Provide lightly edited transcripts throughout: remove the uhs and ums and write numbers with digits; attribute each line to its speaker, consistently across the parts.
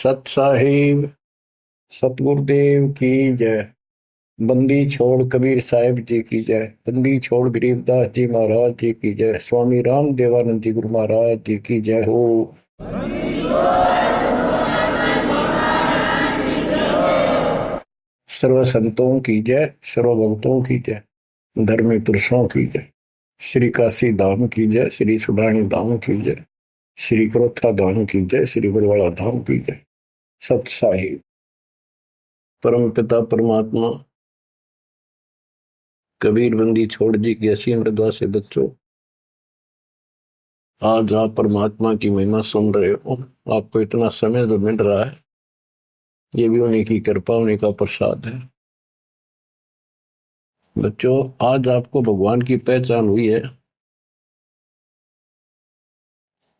Speaker 1: सत साहिब सतगुरुदेव की जय। बंदी छोड़ कबीर साहिब जी की जय। बंदी छोड़ गरीबदास जी महाराज जी की जय। स्वामी राम देवानंद जी गुरु महाराज जी की जय हो। सर्व संतों की जय, सर्व भक्तों की जय, धर्मी पुरुषों की जय। श्री काशी धाम की जय, श्री सुडानी धाम की जय, श्री क्रोथा धाम की जय, श्री बरवाड़ा धाम की जय। सत साहिब परम पिता परमात्मा कबीर बंदी छोड़ जी की असीम मृदा से बच्चों, आज आप परमात्मा की महिमा सुन रहे हो। आपको इतना समय जो मिल रहा है, ये भी उन्हीं की कृपा, उन्हीं का प्रसाद है। बच्चों, आज आपको भगवान की पहचान हुई है।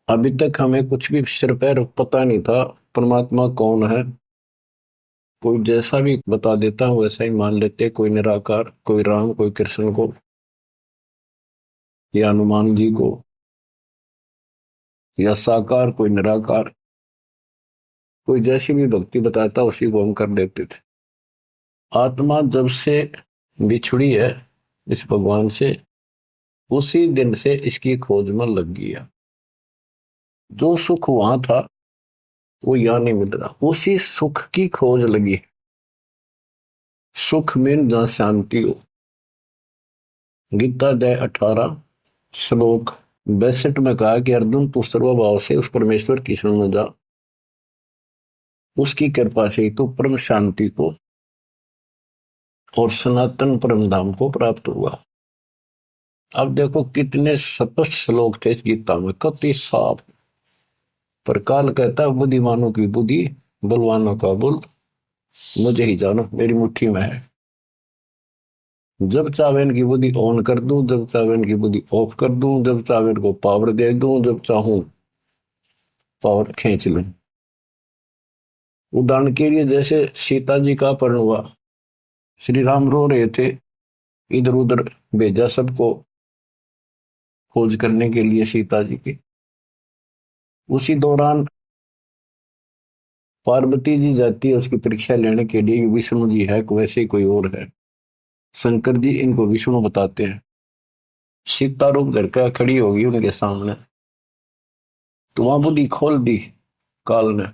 Speaker 1: अभी तक हमें कुछ भी सिर पैर पता नहीं था परमात्मा कौन है। कोई जैसा भी बता देता हूं वैसा ही मान लेते, कोई निराकार, कोई राम, कोई कृष्ण को या हनुमान जी को, या साकार कोई निराकार, कोई जैसी भी भक्ति बताता उसी को हम कर देते थे। आत्मा जब से बिछड़ी है इस भगवान से, उसी दिन से इसकी खोज में लग गया। जो सुख वहां था वो यहां नहीं मिल रहा, उसी सुख की खोज लगी। सुख में जहां शांति हो। गीता अध्याय 18 श्लोक 62 में कहा कि अर्जुन, तू सर्वभाव से उस परमेश्वर की शरण में जा, उसकी कृपा से तू परम शांति को और सनातन परम धाम को प्राप्त हुआ। अब देखो कितने स्पष्ट श्लोक थे इस गीता में, कति साफ। पर काल कहता है बुद्धिमानों की बुद्धि, बलवानों का बल मुझे ही जानो, मेरी मुट्ठी में है। जब चाहे इनकी बुद्धि ऑन कर दूं, जब चाहे इनकी बुद्धि ऑफ कर दूं, जब चाहे इनको पावर दे दूं, जब चाहूं पावर खींच लूं। उदाहरण के लिए जैसे सीता जी का अपहरण हुआ, श्री राम रो रहे थे, इधर उधर भेजा सबको खोज करने के लिए सीता जी की। उसी दौरान पार्वती जी जाती है उसकी परीक्षा लेने के लिए, विष्णु जी है वैसे ही कोई और है। शंकर जी इनको विष्णु बताते हैं। सीता रूप धर कर खड़ी होगी उनके सामने, तो वहां बुद्धि खोल दी काल ने,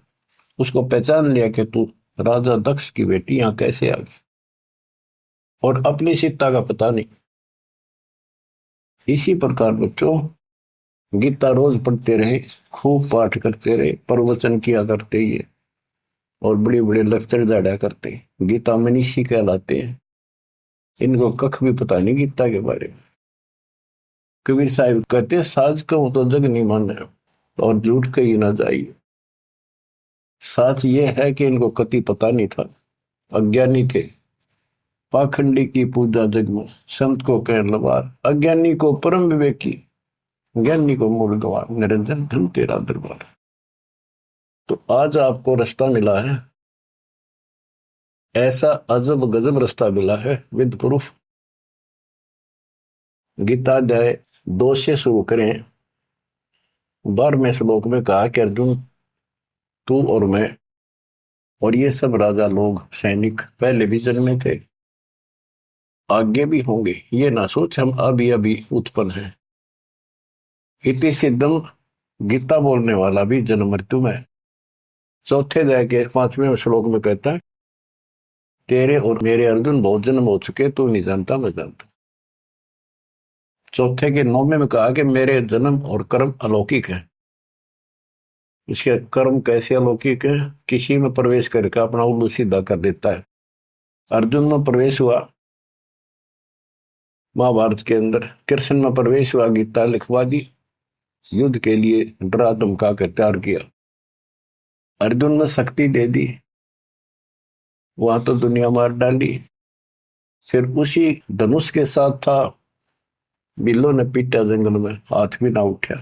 Speaker 1: उसको पहचान लिया कि तू राजा दक्ष की बेटी यहां कैसे आ गई, और अपनी सीता का पता नहीं। इसी प्रकार बच्चों, गीता रोज पढ़ते रहे, खूब पाठ करते रहे, प्रवचन किया करते ही है, और बड़े बड़े लेक्चर जाड़ा करते हैं। गीता मनीषी कहलाते हैं। इनको कख भी पता नहीं गीता के बारे में। कबीर साहिब कहते हैं, साज कहूं तो जग नहीं माने और झूठ कही ना जाइए। सच ये है कि इनको कति पता नहीं था, अज्ञानी थे। पाखंडी की पूजा जग में, संत को कह लवार, अज्ञानी को परम विवेकी, ज्ञानी को मूल गवार, निरंजन धन तेरा दरबार। तो आज आपको रास्ता मिला है, ऐसा अजब गजब रास्ता मिला है विद प्रूफ। गीता अध्याय 2 से शुरू करें। 12वें श्लोक में कहा कि अर्जुन, तू और मैं और ये सब राजा लोग, सैनिक पहले भी जन्मे थे, आगे भी होंगे। ये ना सोच हम अभी अभी उत्पन्न हैं। इति सिद्धम, गीता बोलने वाला भी जन्म मृत्यु में। चौथे अध्याय के 5वें श्लोक में कहता है, तेरे और मेरे अर्जुन बहुत जन्म हो चुके, तू नहीं जानता मैं जानता। चौथे के 9वें में कहा कि मेरे जन्म और कर्म अलौकिक है। इसके कर्म कैसे अलौकिक है? किसी में प्रवेश करके अपना उल्लू सीधा कर देता है। अर्जुन में प्रवेश हुआ महाभारत के अंदर, कृष्ण में प्रवेश हुआ, गीता लिखवा दी, युद्ध के लिए डरा धमका कर तैयार किया। अर्जुन ने शक्ति दे दी, वहां तो दुनिया मार डाली। फिर उसी धनुष के साथ था, बिल्लो ने पीटा जंगल में, हाथ भी ना उठा।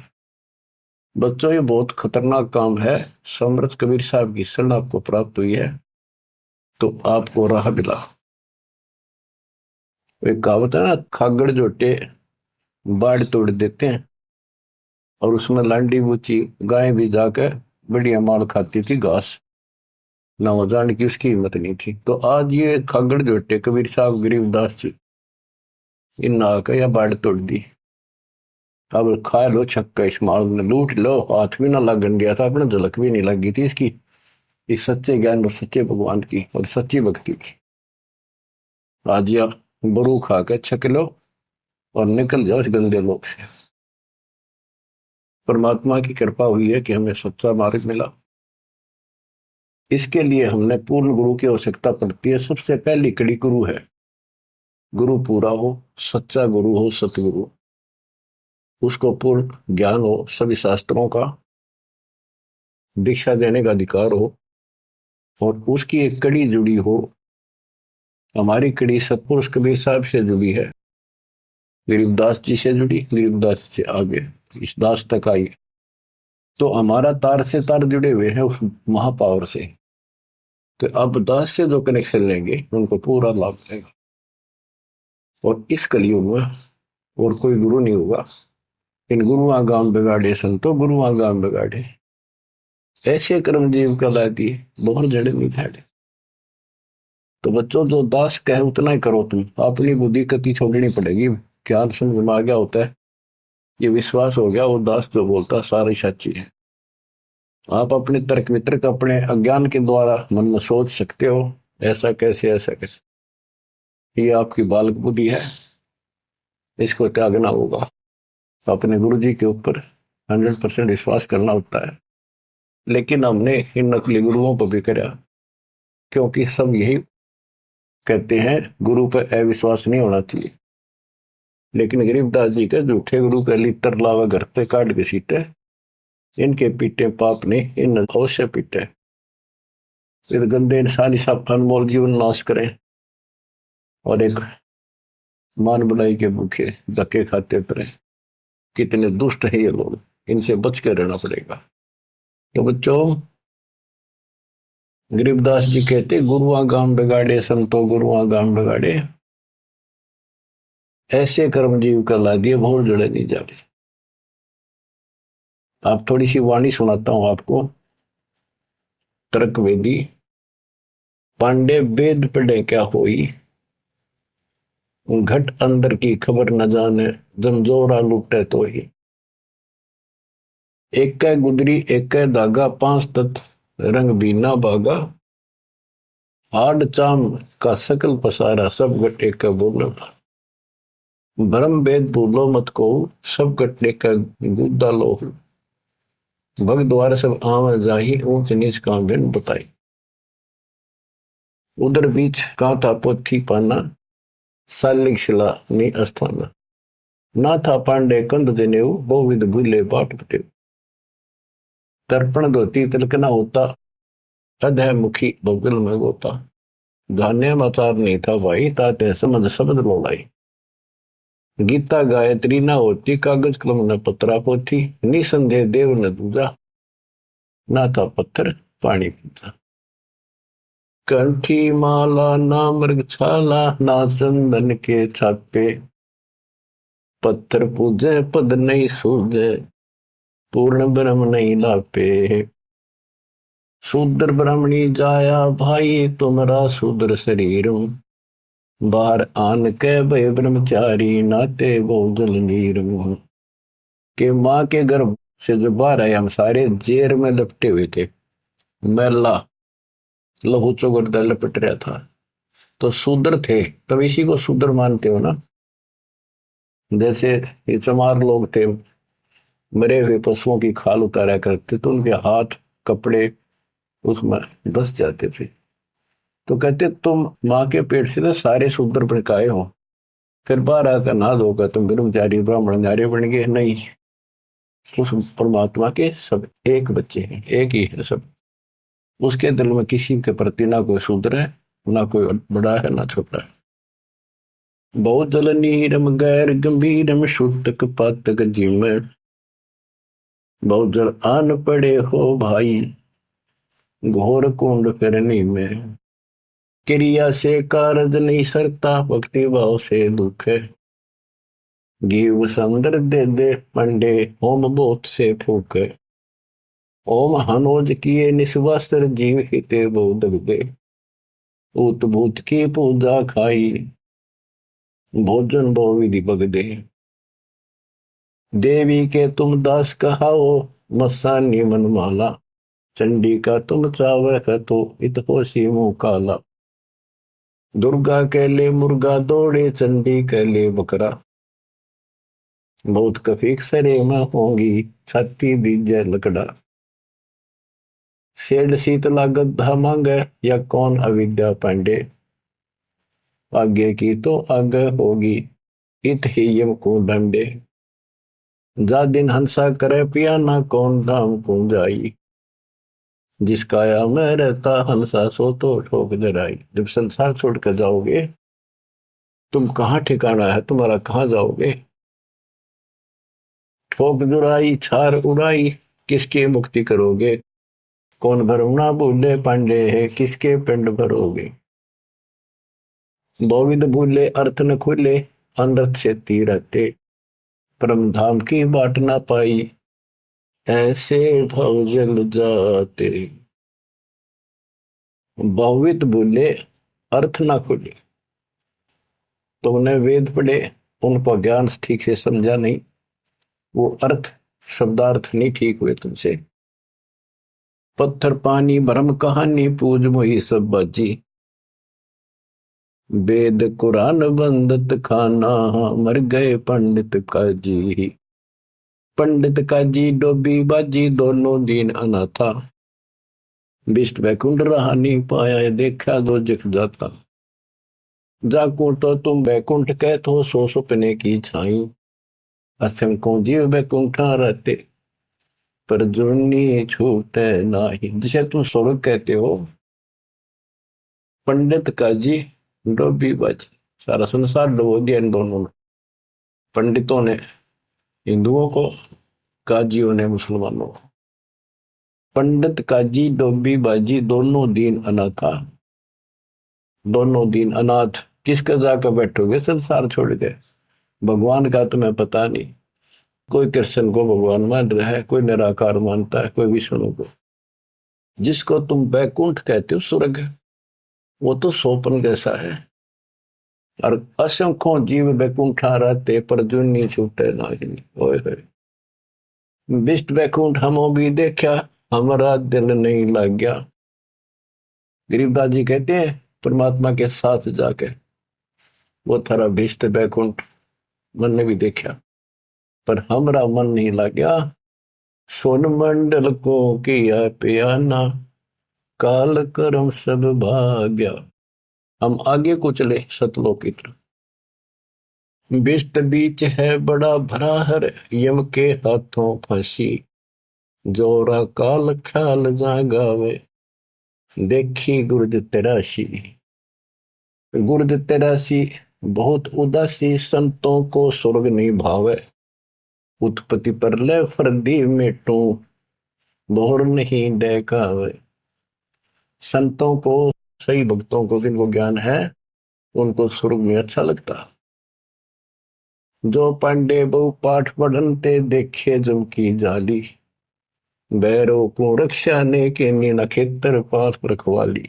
Speaker 1: बच्चों, ये बहुत खतरनाक काम है। समर्थ कबीर साहब की शरण आपको प्राप्त हुई है तो आपको राह मिला। एक कहावत है ना, खागड़ जोटे बाढ़ तोड़ देते हैं, और उसमें लांडी बूची गाय भी जाकर बढ़िया माल खाती थी घास। ना वो जान की उसकी हिम्मत नहीं थी। तो आज ये खागड़ जोटे कबीर साहब गरीबदास जी इन नाक या बाड़ तोड़ दी। अब खा लो छक्का इस माल में, लूट लो, हाथ भी ना लगन गया था अपने, झलक भी नहीं लगी थी इसकी, इस सच्चे ज्ञान और सच्चे भगवान की और सच्ची भक्ति की। आज या बरू खा के छक लो और निकल जाओ इस गंदे लोग से। परमात्मा की कृपा हुई है कि हमें सच्चा मार्ग मिला। इसके लिए हमने पूर्ण गुरु की आवश्यकता पड़ती है। सबसे पहली कड़ी गुरु है। गुरु पूरा हो, सच्चा गुरु हो, सतगुरु, उसको पूर्ण ज्ञान हो, सभी शास्त्रों का दीक्षा देने का अधिकार हो, और उसकी एक कड़ी जुड़ी हो। हमारी कड़ी सतपुरुष कबीर साहब से जुड़ी है, गरीबदास जी से जुड़ी, गरीबदास से आगे इस दास तक आई। तो हमारा तार से तार जुड़े हुए हैं उस महापावर से। तो अब दास से जो कनेक्शन लेंगे उनको पूरा लाभ मिलेगा। और इस कलयुग में और कोई गुरु नहीं होगा। इन गुरुआ गांव बिगाड़े संतो गुरुआ गांव बिगाड़े, ऐसे कर्म जीव कहला दिए, बहुत जड़े नहीं झाड़े। तो बच्चों जो दास कहे उतना ही करो, तुम अपनी बुद्धि कति छोड़नी पड़ेगी। क्या समझ में आ गया होता है, ये विश्वास हो गया वो दास जो बोलता सारी सच्ची है। आप अपने तर्क वितर्क अपने अज्ञान के द्वारा मन में सोच सकते हो, ऐसा कैसे ऐसा कैसे, ये आपकी बालक बुद्धि है, इसको त्यागना होगा। अपने गुरु जी के ऊपर 100% विश्वास करना होता है। लेकिन हमने इन नकली गुरुओं पर भी कराया, क्योंकि सब यही कहते हैं गुरु पर अविश्वास नहीं होना चाहिए। लेकिन गरीबदास जी के झूठे गुरु का लितर लावा घर पे काट के सीटे, इनके पीटे पाप ने इन अवश्य पीटे। फिर गंदे इंसान इस अनमोल जीवन नाश करें और एक मान बुलाई के भूखे धक्के खाते फिरे। कितने दुष्ट है ये लोग, इनसे बच के रहना पड़ेगा। तो बच्चों, गरीबदास जी कहते गुरुआ गांव बिगाड़े संतो गुरुआ गांव बिगाड़े, ऐसे कर्म जीव का ला दिए भोर जड़े नहीं जाते। आप थोड़ी सी वाणी सुनाता हूं आपको। तर्क वेदी पांडे वेद पढ़े क्या होई, घट अंदर की खबर न जाने, जमजोरा लूटे तो ही। एक कै गुदरी एक कै धागा, पांच तत्व रंग बीना बागा, हाड चाम का सकल पसारा, सब घट एक बोलो। भ्रम भेद भूलो मत को, सब घट एक गुद्दा लो। भग द्वार सब आम जाही, ऊंच नीच का भिन्न बताई। उधर बीच का था पोथी पाना, सालिक शिला नी अस्थाना। ना था पांडे कंद देनेऊ, बहुविध भूले बाट पटेऊ। तर्पण धोती तिलकना होता, अधय मुखी बगल में गोता। धान्य मचार नहीं था भाई, ताते समझ शब्द बोलाई। गीता गायत्री ना होती, कागज कलम न पत्रा पोथी। निसंदेह देव न दूजा, ना था पत्थर पानी पीता। कंठी माला ना मृग छाला, ना चंदन के छापे। पत्थर पूजे पद नहीं सूझे, पूर्ण ब्रह्म नहीं लापे। शूद्र ब्राह्मणी जाया भाई, तुम्हारा शूद्र शरीर। बाहर आन के भय ब्रह्मचारी, नाते बहुजल नीर। के माँ के गर्भ से जो बाहर आए हम सारे जेर में लपटे हुए थे, मैला लहू चौगरदा लपट रहा था। तो शूद्र थे, तब इसी को शूद्र मानते हो ना। जैसे ये चमार लोग थे, मरे हुए पशुओं की खाल उतारा करते तो उनके हाथ कपड़े उसमें धस जाते थे। तो कहते तुम माँ के पेट से तो सारे शूद्र भड़काए हो, फिर बाहर आकर ना धोकर तुम ब्रह्मचारी ब्राह्मण नारे बन गए। नहीं, उस परमात्मा के सब एक बच्चे हैं, एक ही है सब। उसके दिल में किसी के प्रति ना कोई शूद्र है, ना कोई बड़ा है, ना छोटा है। बहुत जल नीरम गैर गंभीरम, शुद्धक पातक जिम। बहुत जल आन पड़े हो भाई, घोर कुंड फिरनी में। क्रिया से कारज नहीं सरता, भक्ति भाव से दुख है। घीव समुद्र दे दे पंडे, होम बोत से फूक है। ओम हनोज किए निस्वास्त्र जीव हिते बोध दे, उत भूत की पूजा खाई, भोजन बहु विधि बगदे। देवी के तुम दास कहाओ, मस्तानी मनमाला, चंडी का तुम चावह तो इत होशी मुंह काला। दुर्गा के ले मुर्गा दौड़े, चंडी के ले बकरा, बहुत कफीक सरे में होंगी, छाती दीजे लकड़ा। सेठ शीतला गद्दा मांगे, या कौन अविद्या पांडे, आगे की तो आगे होगी, इत ही यम को डंडे। जा दिन हंसा करे पिया, ना कौन धाम को जाई, जिसका या मैं रहता हंसा सो तो ठोक जराई। जब संसार छोड़ कर जाओगे, तुम कहाँ ठिकाना है तुम्हारा, कहाँ जाओगे। ठोक जुराई छार उड़ाई, किसके मुक्ति करोगे। कौन भरम ना भूले पांडे है, किसके पिंड भरोगे। बहुविध भूले अर्थ न खुले, अनर्थ से रहते, परम धाम की बाट ना पाई, ऐसे भव जल जाते। बहुविध भूले अर्थ ना खुले, तुमने वेद पढ़े, उनको ज्ञान ठीक से समझा नहीं, वो अर्थ शब्दार्थ नहीं ठीक हुए तुमसे। पत्थर पानी भ्रम कहानी, पूज मोही सब बाजी, वेद कुरान बंदत खाना, मर गए पंडित काजी। पंडित काजी डोबी बाजी, दोनों दीन अनाथा, बिष्ट वैकुंठ रहा नहीं पाया, देखा दो जख जाता। जाकू तो तुम वैकुंठ कहते, सो सुपने की छाई, असंख्यों जीव वैकुंठा रहते, पर जुर्नी छूटे नाही। जिसे तुम स्वर्ग कहते हो, पंडित काजी डोबी बाजी, सारा संसार डुबो दिया इन दोनों ने। पंडितों ने हिंदुओं को, काजियों ने मुसलमानों को। पंडित काजी डोबी बाजी, दोनों दीन अनाथा, दोनों दीन अनाथ। किसका जाकर बैठोगे संसार छोड़ के, भगवान का तुम्हें पता नहीं। कोई कृष्ण को भगवान मान रहा है, कोई निराकार मानता है, कोई विष्णु को। जिसको तुम बैकुंठ कहते हो स्वर्ग, वो तो सोपन जैसा है। और असंख्यों जीव बैकुंठा रहते, पर जुन्नी छूटे नाही। ओए होए, बिष्ट बैकुंठ हमो भी देखा, हमारा दिल नहीं लग गया। गरीबदास जी कहते हैं, परमात्मा के साथ जाके वो थारा बिष्ट बैकुंठ मन ने भी देखा, पर हमारा मन नहीं लग गया। सोन मंडल को किया पियाना, काल कर्म सब भाग्या। हम आगे को चले सतलोक की तरफ। बिष्ट बीच है बड़ा भरा हर, यम के हाथों फांसी, जोरा काल ख्याल जागावे, देखी गुर्द तेरासी। गुर्द तेरासी, बहुत उदासी, संतों को स्वर्ग नहीं भावे, उत्पत्ति पर ले फर्दी मेटू, बोर नहीं देखावे। संतों को, सही भक्तों को, जिनको ज्ञान है, उनको स्वर्ग में अच्छा लगता। जो पांडे बहु पाठ पढ़नते, देखे जम की जाली, बैरों को रक्षा ने के नीना खेतर पास रखवाली।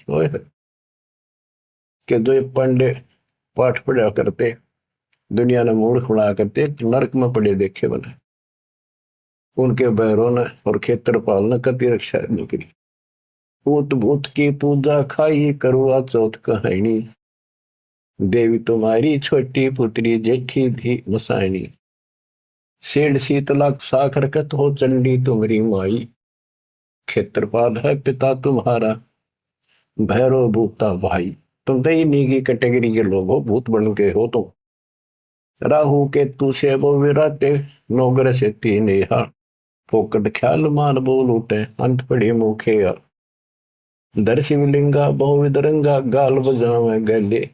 Speaker 1: कि जो ये पांडे पाठ पढ़ा करते, दुनिया ने मूर्ख बनाया करते, नरक में पड़े देखे बने, उनके बैरों ने और खेत्रपाल ने कति रक्षा नहीं करी। भूत भूत की पूजा खाई, करवा चौथ कहानी, देवी तुम्हारी छोटी पुत्री जेठी भी मसायनी। सेठ शीतला साखर कत हो, चंडी तुम्हारी माई, खेत्रपाल है पिता तुम्हारा, भैरव भूता भाई। तुम तो इन्हीं की कैटेगरी के लोग हो, भूत बन के हो तुम। राहु के तू से वो विराते, नौगर से तीन यहाँ, फोकट ख्याल मान बोल उठे, अंत पड़े मुखे। दर शिवलिंगा बहुविध रंगा, गाल बजावे गले,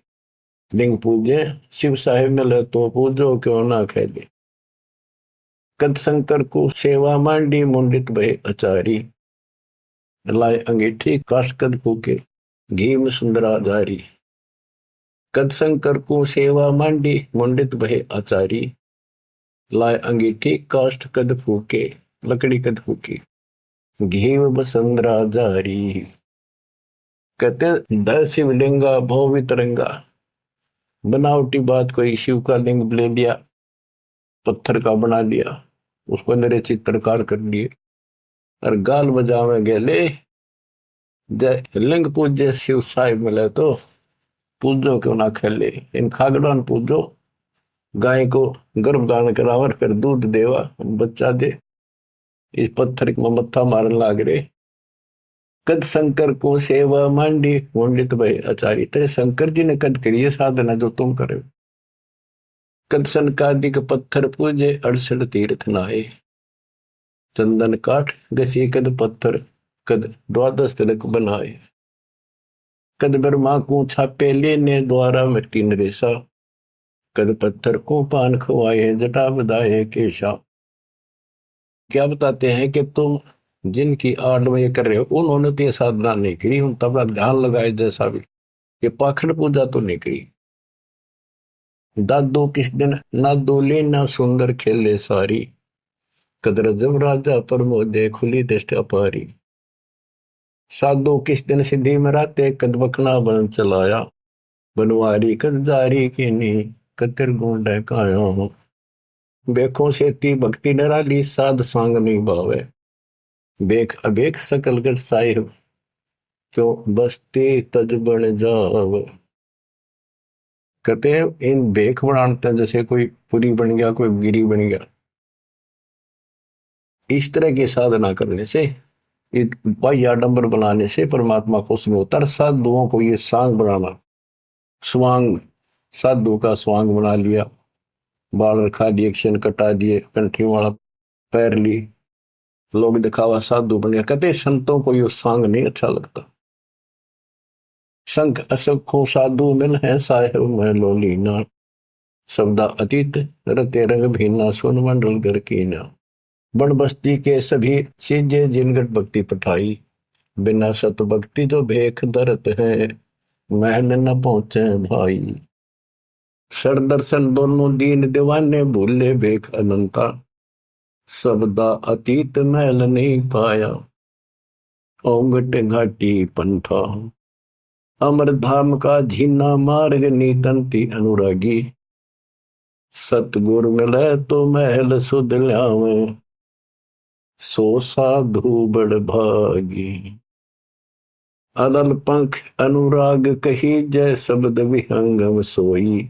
Speaker 1: लिंग पूजे शिव साहेब मिले तो पूजो क्यों ना खेले। कद शंकर को सेवा मांडी, मुंडित भय अचारी, लाए अंगीठी काश कद फूके, घी में सुंदरा जारी। कद शंकर को सेवा मांडी, मुंडित भय आचारी, लाए अंगीठी काष्ठ कद फूके, लकड़ी कद फूकी। घीव बसंद्रा जारी। कहते दर शिवलिंगा भव वितरंगा। बनावटी बात कोई शिव का लिंग ले लिया, पत्थर का बना लिया, उसको मेरे चित्रकार कर लिए और गाल बजावे गेले। जय लिंग पूज्य शिव साहिब मिले तो पूजो क्यों ना खेले। इन खागड़ों ने पूजो, गाय को गर्भधारण करावर फिर दूध देवा बच्चा दे। इस पत्थर में मत्था मारन लाग रे। कद शंकर को सेवा मांडी पंडित भाई आचार्य तेरे शंकर जी ने कद करी है साधना जो तुम करे। कद सनकादिक पत्थर पूजे 68 तीर्थ नहाए। चंदन काठ घसी कद पत्थर, कद द्वादश तिलक बनाए। कद ब्रह्मा को छापे लेने द्वारा मिट्टी नरेसा। कद पत्थर को पान खवाए जटा बधाए केशा। क्या बताते हैं कि तुम जिनकी आड़ में ये कर रहे हो उन्होंने तो ये साधना नहीं करी, उन तब ध्यान लगाए जैसा भी ये पाखंड पूजा तो नहीं करी। दादो किस दिन ना दोले ना सुंदर खेले सारी। कदर जब राजा प्रमोदे खुली दृष्टि अपारी। साधो किस दिन सिद्धि में राते कद बखना बन चलाया। बनवारी कद जारी की नी कतिर गुंड काया। बेखों से ती भक्ति नराली साध सांग नहीं भावे। बेख अबेख सकल गढ़ साहिब क्यों बसते तज बन जाव। कहते हैं इन बेख बनाते हैं जैसे कोई पुरी बन गया, कोई गिरी बन गया। इस तरह की साधना करने से, बाह्य आडंबर बनाने से परमात्मा खुश नहीं होता। साधुओं को ये सांग बनाना, स्वांग, साधु का स्वांग बना लिया, बाल रखा दिए, क्षण कटा दिए, कंठी वाला पैर ली, लोग दिखावा साधु बन गया। कहते संतों को ये सांग नहीं अच्छा लगता। संख असखो साधु मिल है साहेब में लोलीना। शब्दा अतीत रते रंग भीना सुन मंडल घर कीना। बन बस्ती के सभी चीजें जिनगट भक्ति पठाई। बिना सत भक्ति जो भेख दरत है महल न पहुंचे भाई। सर दर्शन दोनों दीन दीवाने भूले भेख अनंता। शब्दा अतीत महल नहीं पाया ओंगट घाटी पंथा। अमर धाम का झीना मार्ग नीतंती अनुरागी। सतगुर मिले तो महल सुध ल्यावे सो साधु बड़ भागी। अलल पंख अनुराग कही जय शब्द विहंगम सोई।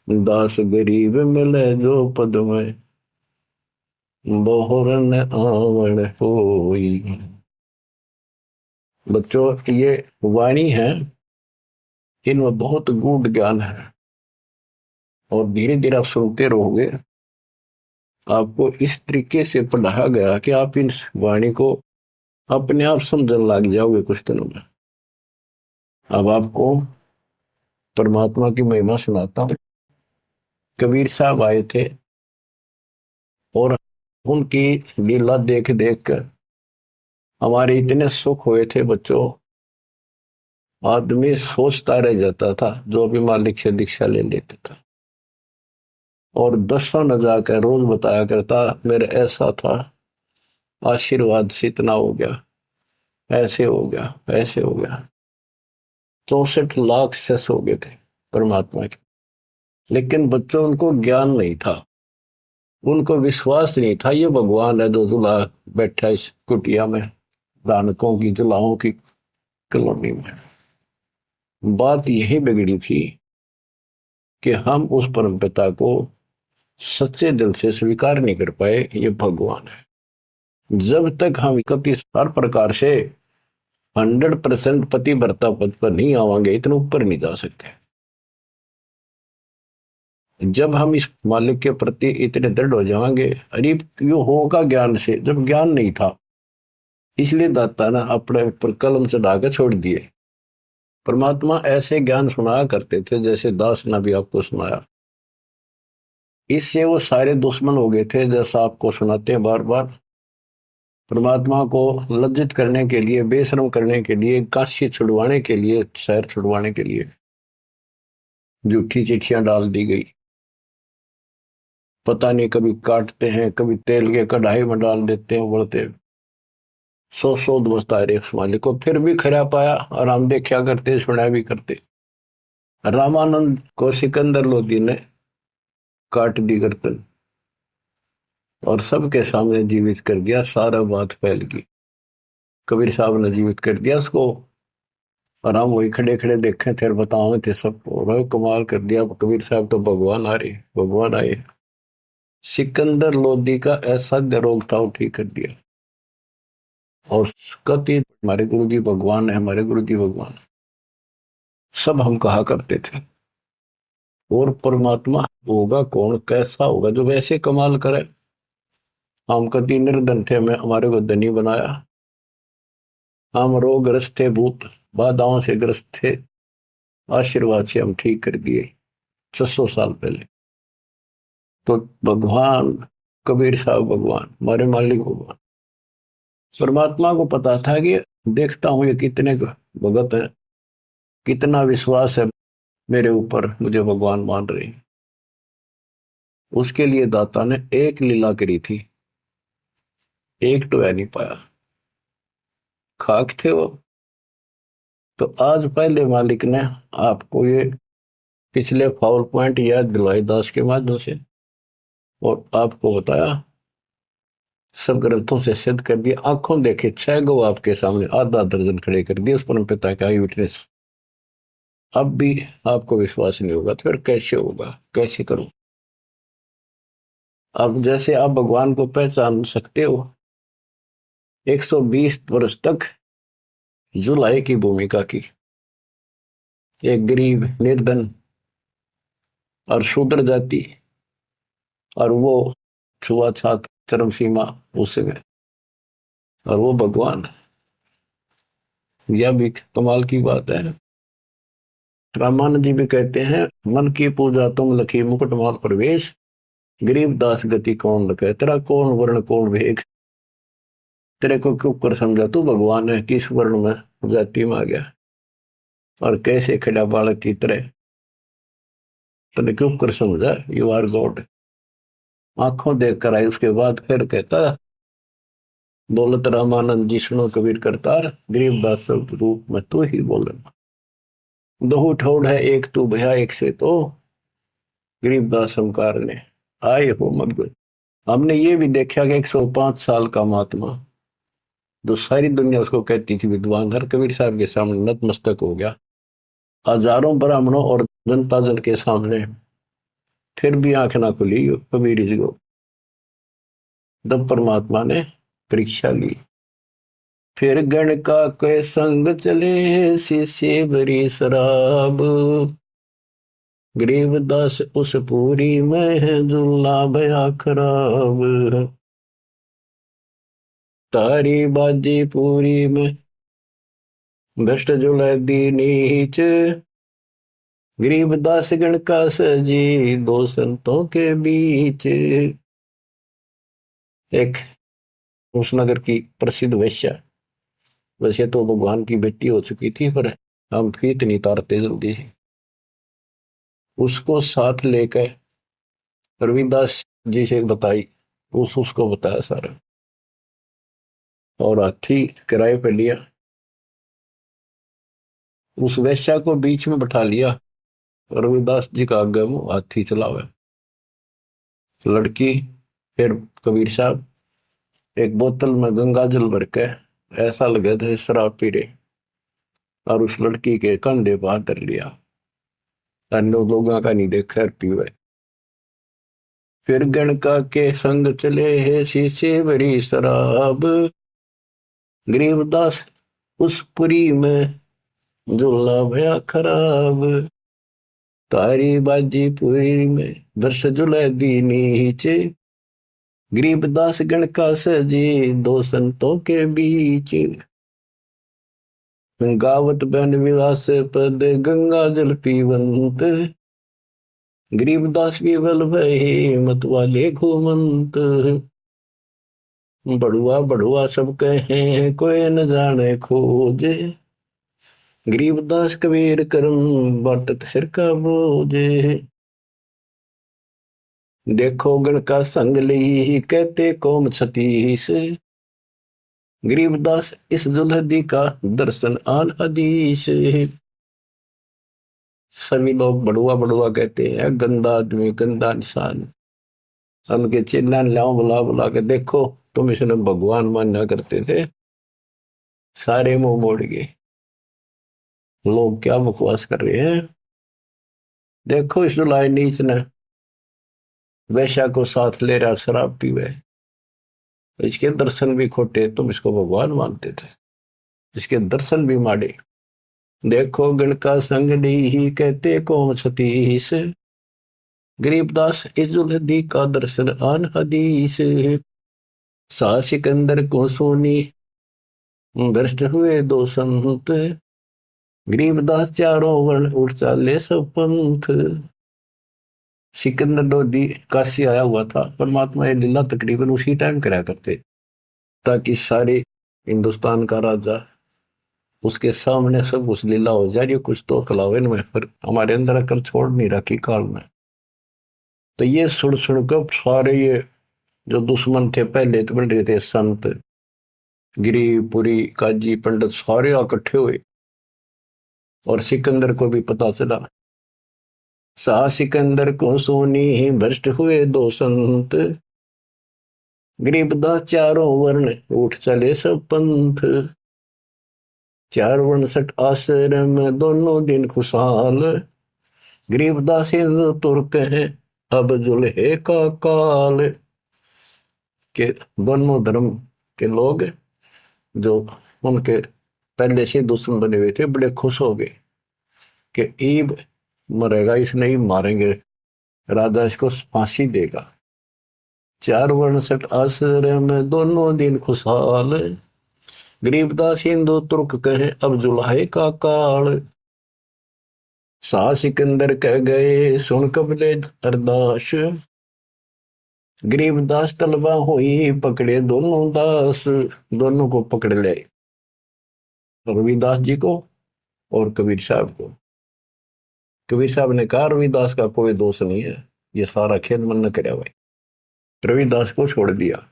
Speaker 1: दास गरीब मिले जो पद में बहुरन आवण होई। बच्चों ये वाणी है, इनमें बहुत गूढ़ ज्ञान है और धीरे धीरे आप सुनते रहोगे। आपको इस तरीके से पढ़ाया गया कि आप इन वाणी को अपने आप समझने लग जाओगे कुछ दिनों में। अब आपको परमात्मा की महिमा सुनाता हूं। कबीर साहब आए थे और उनकी लीला देख देख कर हमारे इतने सुख हुए थे बच्चों। आदमी सोचता रह जाता था जो भी मालिक से दीक्षा ले लेता था और दसों न जाकर रोज बताया करता मेरा ऐसा था, आशीर्वाद से इतना हो गया, ऐसे हो गया, ऐसे हो गया। 64 लाख सेस हो गए थे परमात्मा के। लेकिन बच्चों उनको ज्ञान नहीं था, उनको विश्वास नहीं था ये भगवान है जो दुल्हा बैठा इस कुटिया में, रानकों की दुल्हाओं की कॉलोनी में। बात यही बिगड़ी थी कि हम उस परम पिता को सच्चे दिल से स्वीकार नहीं कर पाए ये भगवान है। जब तक हम कभी हर प्रकार से 100% पतिव्रता पद पर नहीं आवांगे, इतने ऊपर नहीं जा सकते। जब हम इस मालिक के प्रति इतने दृढ़ हो जाएंगे, अरे क्यों होगा ज्ञान से, जब ज्ञान नहीं था इसलिए दाता ना अपने पर कलम चढ़ा के छोड़ दिए। परमात्मा ऐसे ज्ञान सुनाया करते थे जैसे दास ने भी आपको सुनाया। इससे वो सारे दुश्मन हो गए थे जैसा आपको सुनाते हैं बार बार। परमात्मा को लज्जित करने के लिए, बेशर्म करने के लिए, काशी छुड़वाने के लिए, शहर छुड़वाने के लिए झूठी चिट्ठियां डाल दी गई। पता नहीं कभी काटते हैं, कभी तेल के कढ़ाई में डाल देते हैं, उबलते सौ दोस्त आए उस मालिक को, फिर भी खरा पाया और हम देखा करते सुना भी करते। रामानंद को सिकंदर लोधी ने काट दी गर्दन और सबके सामने जीवित कर दिया, सारा बात फैल गई। कबीर साहब ने जीवित कर दिया उसको और हम वही खड़े खड़े देखे थे और बताओ थे सबको, कमाल कर दिया कबीर साहब तो भगवान आ रहे, भगवान आए। सिकंदर लोधी का ऐसा रोग था वो ठीक कर दिया। और कति हमारे गुरु जी भगवान है, हमारे गुरु जी भगवान सब हम कहा करते थे। और परमात्मा होगा कौन, कैसा होगा जो वैसे कमाल करे। हम कति निर्धन थे, मैं हमारे को धनी बनाया। हम रोगग्रस्त थे, भूत बाधाओं से ग्रस्त थे, आशीर्वाद से हम ठीक कर दिए 600 साल पहले। तो भगवान कबीर साहब भगवान, हमारे मालिक भगवान। परमात्मा को पता था कि देखता हूं ये कितने भगत हैं, कितना विश्वास है मेरे ऊपर, मुझे भगवान मान रहे हैं। उसके लिए दाता ने एक लीला करी थी, एक तो नहीं पाया, खाक थे वो। तो आज पहले मालिक ने आपको ये पिछले फाउल पॉइंट याद दिलवाई दास के माध्यम से और आपको बताया, सब ग्रंथों से सिद्ध कर दिया। आंखों देखे 6 गो आपके सामने, आधा दर्जन खड़े कर दिए उस परम पिता का विटनेस। अब भी आपको विश्वास नहीं होगा तो फिर कैसे होगा, कैसे करूं। अब जैसे आप भगवान को पहचान सकते हो, 120 वर्ष तक जुलाई की भूमिका की, एक गरीब निर्धन और शूद्र जाति, और वो छुआछात चरम सीमा उसमें, और वो भगवान। यह भी कमाल की बात है। रामानंद जी भी कहते हैं, मन की पूजा तुम लखी मुकुट माल प्रवेश, गरीब दास गति कौन लखे, तेरा कौन वर्ण कौन भेद, तेरे को क्यों कर समझा तू भगवान है, किस वर्ण में जाति में आ गया और कैसे खड़ा बालक की तरह, तने क्यों कर समझा, यू आर गॉड। आंखों देख कर आई। उसके बाद फिर कहता, बोलत रामानंद जी सुनो कबीर करतार, गरीबदास रूप में तू ही बोलना, दो ठोड़ है एक तू भया एक से तो, गरीबदास हमकार ने आए हो मग। हमने ये भी देखा कि 105 साल का महात्मा, जो सारी दुनिया उसको कहती थी विद्वान, हर कबीर साहब के सामने नतमस्तक हो गया, हजारों ब्राह्मणों और जनता जन के सामने, फिर भी आंख ना खुली कबीर जी को। तब परमात्मा ने परीक्षा ली। फिर गण का के संग चले, शिष्य भरी शराब, गरीबदास उस पूरी में जुल्ला भया खराब, तारी बाजी पूरी में भ्रष्ट जुलै दी नीच, गरीबदास गण का सजी दो संतों के बीच। एक उस नगर की प्रसिद्ध वैश्या, वैसे तो भगवान की बेटी हो चुकी थी पर हम फीत नहीं तारते जल्दी से, उसको साथ लेकर रविदास जी से बताई, उसको बताया सारा, और हाथी किराए पे लिया, उस वैश्या को बीच में बैठा लिया, रविदास जी का आगे मुंह हाथी चलावे। लड़की फिर कबीर साहब एक बोतल में गंगा जल भर के ऐसा लगे थे शराब पी रहे, और उस लड़की के कंधे पर हाथ धर लिया, अन्य लोगों का नहीं देखा पीवे। फिर गणका के संग चले है शीशे भरी शराब, गरीबदास उस पुरी में झूला भया खराब, तारी बाजी पुरी में वर्ष जुलै दी नीचे, गरीबदास गण का सजी दो संतों के बीच, गावत बहन विलास पद गंगा जल पीवंत, गरीबदास विवल भये मत वाले घूमंत, बड़ुआ बड़ुआ सब कहें कोई न जाने खोजे, गरीबदास कबीर करम बाटत सिर का बोझे, देखो गण का संग ली कहते कौम छतीस, गरीबदास इस जुल्हदी का दर्शन आन हदीस। सभी लोग बड़ुआ बड़ुआ कहते हैं, गंदा आदमी, गंदा इंसान। उनके चिल्ला लाओ, बुला बुला के देखो, तुम इसने भगवान मानना करते थे, सारे मुंह मोड़ गए। लोग क्या बकवास कर रहे हैं। देखो इस जुलाई नीच ने वैश्या को साथ ले रहा, शराब पीवे, इसके दर्शन भी खोटे, तुम इसको भगवान मानते थे, इसके दर्शन भी माड़े। देखो गण का संग नहीं ही कहते कौन सतीश। गरीबदास इजुलदी का दर्शन आन हदीस। सा सिकंदर को सोनी भ्रष्ट हुए दो संत। गरीबदास चारों वर्ण उठ चाले सब पंथ। सिकंदर लोधी काशी आया हुआ था, परमात्मा ये लीला तकरीबन उसी टाइम कराया करते, ताकि सारे हिंदुस्तान का राजा उसके सामने सब कुछ लीला हो जाए, कुछ तो कलावे में, पर हमारे अंदर अकल छोड़ नहीं रखी काल में। तो ये सुन सुनकर सारे ये जो दुश्मन थे पहले तो बन रहे थे, संत गिरिपुरी काजी पंडित सारे इकट्ठे हुए, और सिकंदर को भी पता चला। सा सिकंदर को सोनी भ्रष्ट हुए दो संत। गरीबदास चारों वर्ण उठ चले सब पंथ। चार वर्ण सठ आश्रम दोनों दिन खुशहाल। गरीबदास हिंदू तुर्क है अब जुल्हे का काल। के दोनों धर्म के लोग जो उनके पहले से दुश्मन बने हुए थे, बड़े खुश हो गए कि ईब मरेगा, इस नहीं मारेंगे, राजा इसको फांसी देगा। चार वर्ण सठ आश्रम दोनों दिन खुशहाल। गरीबदास हिंदू तुर्क कहे अब जुल्हे का काल। सा सिकंदर कह गए सुन कबले अरदास। गरीबदास तलबा हुई पकड़े दोनों दास। दोनों को पकड़ ले, रविदास जी को और कबीर साहब को। कबीर साहब ने कहा रविदास का कोई दोष नहीं है, ये सारा खेद मन न करे भाई। रविदास को छोड़ दिया।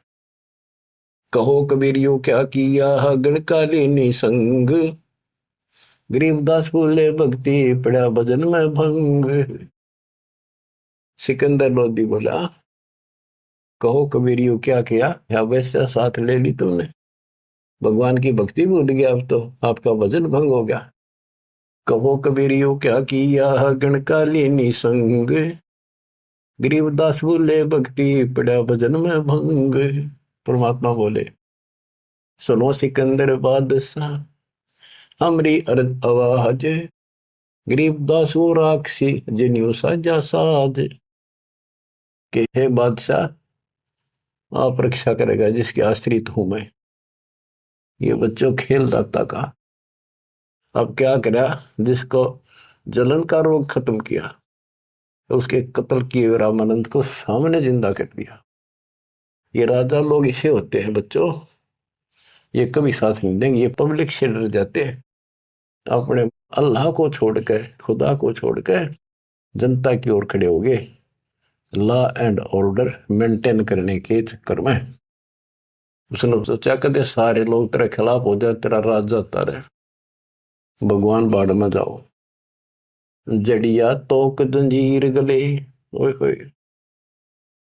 Speaker 1: कहो कबीरियों क्या किया गणकालीनी संग। गरीबदास बोले भक्ति पड़ा भजन में भंग। सिकंदर लोधी बोला कहो कबीरियों क्या किया, या वैसा साथ ले ली तुमने, भगवान की भक्ति भूल गया, अब तो आपका भजन भंग हो गया। कहो कबीरियों क्या किया गणकालीनी संग। गरीबदास बोले भक्ति पड़ा भजन में भंग। परमात्मा बोले सुनो सिकंदर बादशाह हमरी अर्ज आवाज। गरीबदास वो राक्षसी जिन्यू साजा साज। के हे बादशाह, आप रक्षा करेगा जिसके आश्रित हूं मैं। ये बच्चों खेल दाता का। अब क्या करा, जिसको जलन का रोग खत्म किया, उसके कत्ल किए रामानंद को सामने जिंदा कर दिया। ये राजा लोग इसे होते हैं बच्चों, ये कभी साथ नहीं देंगे, ये पब्लिक से डर जाते हैं। अपने अल्लाह को छोड़कर, खुदा को छोड़कर जनता की ओर खड़े हो गए, लॉ एंड ऑर्डर मेंटेन करने के चक्कर में। उसने सोचा कदे सारे लोग तेरे खिलाफ हो जाए, तेरा राज जाता रहे, भगवान बाढ़ में जाओ। जड़िया तोक जंजीर गले, ओए होए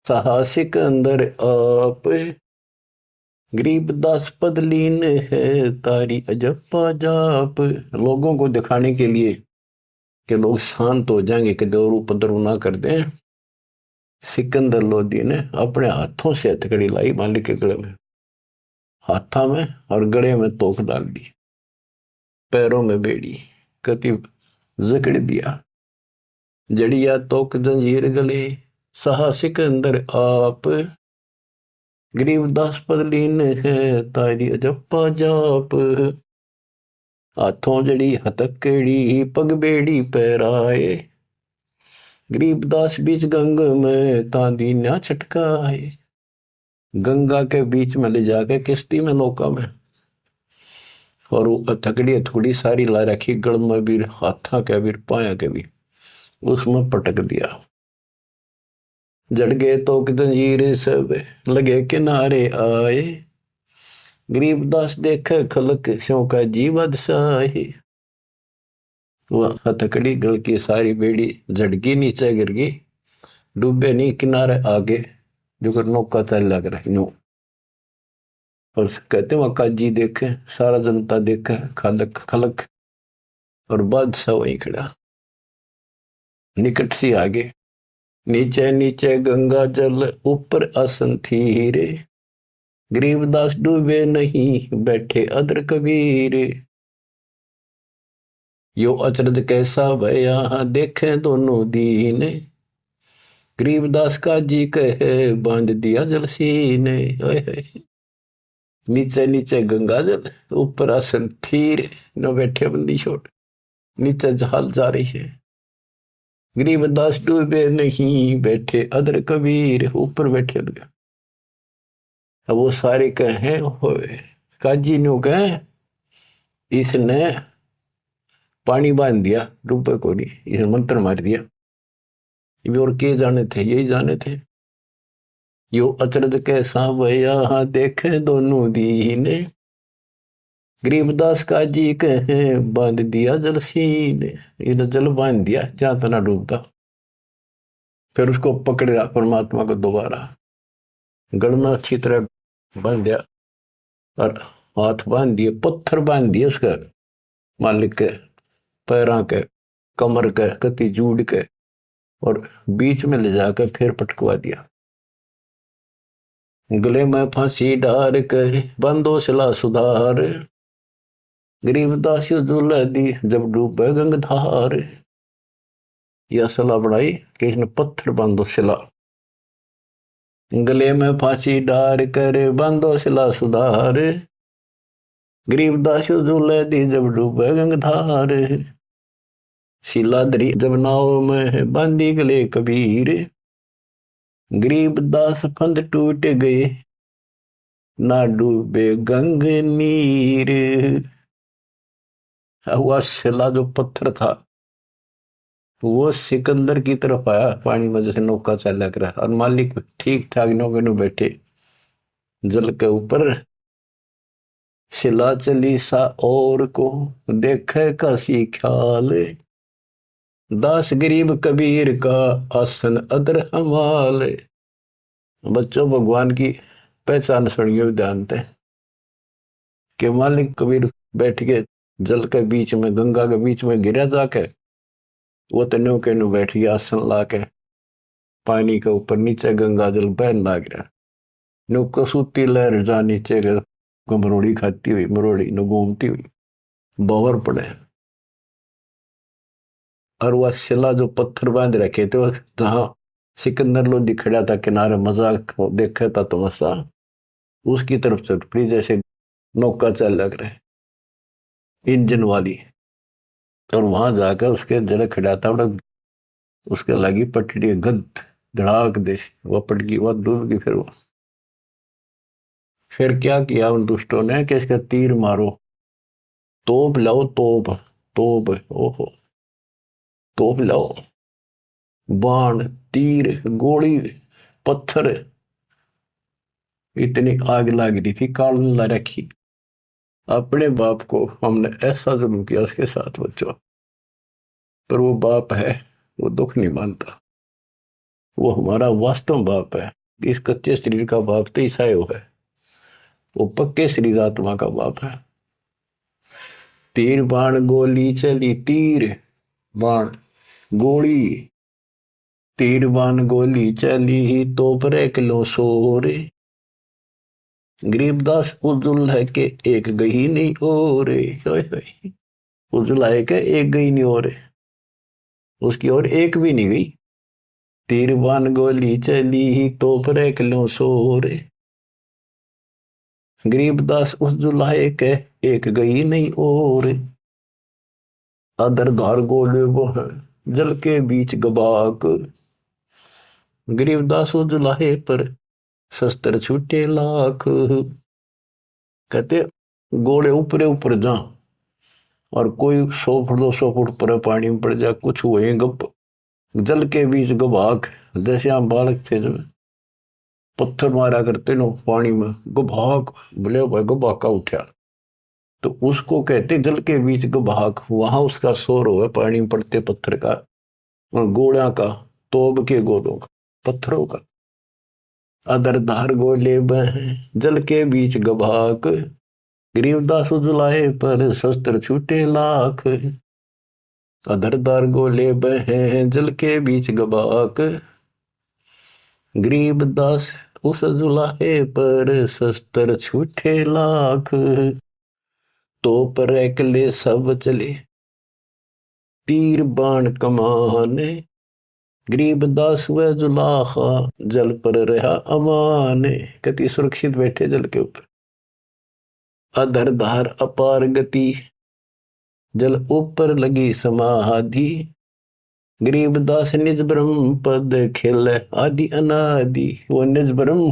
Speaker 1: साहसिक अंदर आप। गरीबदास पदलीन है तारी अजप्पा जाप। लोगों को दिखाने के लिए कि लोग शांत हो जाएंगे, कि दौर उपद्रव ना कर दें, सिकंदर लोधी ने अपने हाथों से हथकड़ी लाई मालिक के गले में, हाथा में और गले में तोक डाल दी, पैरों में बेड़ी कति जकड़ दिया। जड़िया तोक जंजीर गले सहा सिकंदर आप। गरीबदास पदलीन है तारी अजप्पा जाप। हाथों जड़ी हथकड़ी पग बेड़ी पैराए। गरीबदास बीच गंग में तांदी न्या छटकाए। गंगा के बीच में ले जाके किश्ती में नौका में, और हथकड़ी हथकड़ी सारी ला रखी, गल में भी, हाथा के भी, पाया के भी, उसमें पटक दिया। जड़ गए तो जंजीर सब लगे किनारे आए। गरीबदास देखे खलक स्यों का जी बादशाही। वह हथकड़ी गल की सारी बेड़ी झटकी नीचे गिर गई, डूबे नहीं किनारे आगे, जो कर नौका चल लग रहा यूं। और कहते वहां काजी देखे, सारा जनता देखे, खलक खलक, और बादशाह वहीं खड़ा निकट सी आगे। नीचे नीचे गंगा जल ऊपर आसन थी रे, गरीबदास डूबे नहीं बैठे अदर कबीर। यो अचरज कैसा भया देखे दोनों दीन, गरीबदास का जी कहे बांध दिया जल सीने। नीचे नीचे गंगा जल ऊपर आसन थीर, न बैठे बंदी छोड़, नीचे जहाल जा रही है। गरीबदास डूबे नहीं बैठे अदर कबीर, ऊपर बैठे लगे। अब वो सारे कहे काजी नो कहे इसने पानी बांध दिया, डूबे को नहीं, इसने मंत्र मार दिया। ये और के जाने थे, यही जाने थे। यो अचरज कैसा भया देखे दोनों दीने, गरीबदास का जी कहे बांध दिया जल सीने। ये तो जल बांध दिया जहां तना डूबता। फिर उसको पकड़ लिया परमात्मा को, दोबारा गल में अच्छी तरह बांध दिया, और हाथ बांध दिए, पत्थर बांध दिए उसके मालिक के पैरों के, कमर के, कति जूड़ के, और बीच में ले जाकर फिर पटकवा दिया। गले में फांसी डार कर बंदो सिला सुधार, गरीबदास दुल्ला दी जब डूबे गंगधार। यह सलाह बढ़ाई कि इसने पत्थर बांधो सिला, गले में फांसी डार कर बांधो सिला सुधार, गरीबदास दुल्ला दी जब डूबे गंगधार। शिलाधरी जब नाव में बांधी गले कबीर, गरीबदास फंद टूट गए ना डूबे गंग नीर। हुआ शिला जो पत्थर था वो सिकंदर की तरफ आया पानी में, जैसे नौका चला कर, और मालिक ठीक ठाक नौके में बैठे जल के ऊपर। शिला चली सा और को देखे कासी ख्याल, दास गरीब कबीर का आसन अदर हमाल। बच्चों, भगवान की पहचान सुनियो जानते हैं कि मालिक कबीर बैठ के जल के बीच में, गंगा के बीच में गिरा जाके, वो तो नौके नु बैठ गया आसन ला के, पानी के ऊपर नीचे गंगा जल बहन लाग रहा। नौको सूती लहर जा नीचे मरोड़ी खाती हुई, मरोड़ी न घूमती हुई बावर पड़े। और वह शिला जो पत्थर बांध रखे थे, जहां सिकंदर लोधी खड़ा था किनारे, मजाक देखा था तमाशा, उसकी तरफ चल पड़ी जैसे नौका चल लग रहे इंजन वाली। और वहां जाकर उसके जरा खड़ा था, उसके लगी पटड़ी गद धड़ाक दे, वह पट गई, वह डूब गई। फिर क्या किया उन दुष्टों ने कि इसका तीर मारो, तोप लाओ, तोप तोप, ओहो तोप लाओ, बाण तीर गोली पत्थर, इतनी आग लग रही थी, काल ला रखी। अपने बाप को हमने ऐसा जुल्म किया उसके साथ बच्चों, पर वो बाप है, वो दुख नहीं मानता, वो हमारा वास्तव बाप है। इस कच्चे शरीर का बाप तो ईसायो है, वो पक्के शरीर आत्मा का बाप है। तीर बाण गोली चली, तीर बाण गोली, तीर बाण गोली चली तो पर किलो सोरे, गरीबदास उजुल है के एक गई नहीं और, उजुल है के एक गई नहीं और, उसकी और एक भी नहीं गई। तीर बाण गोली चली तो पर किलो सोरे, गरीबदास उस जुलाहे के एक गई नहीं और, अदर धार गोले वो है जल के बीच गबाक, गरीबदास उस जुलाहे पर शस्त्र छूटे लाख। कहते गोले ऊपरे ऊपर जा, और कोई 100 फुट 200 फुट पर पानी में पड़ जाए, कुछ हुए गप, जल के बीच गबाक, जैसे हम बालक थे जब पत्थर मारा करते नो पानी में, गभाक बोले भाई गभाका उठा, तो उसको कहते जल के बीच गभाक। वहां उसका शोर हुआ पानी में पड़ते पत्थर का, गोला का, तोब के गोलों का, पत्थरों का। अदर धार गोले बह जल के बीच गभाक, गरीबदास उजलाए पर शस्त्र छूटे लाख। अदर धार गोले बह जल के बीच गभाक, गरीबदास उस जुलाहे पर शस्त्र छूटे लाख। तो पर एकले सब चले तीर बाण कमाने, गरीबदास व जुलाहा जल पर रहा अमान। कति सुरक्षित बैठे जल के ऊपर। अधर धार अपार गति जल ऊपर लगी समाधि, गरीबदास निज ब्रह्म पद खेल आदि अनादि। वो निज ब्रह्म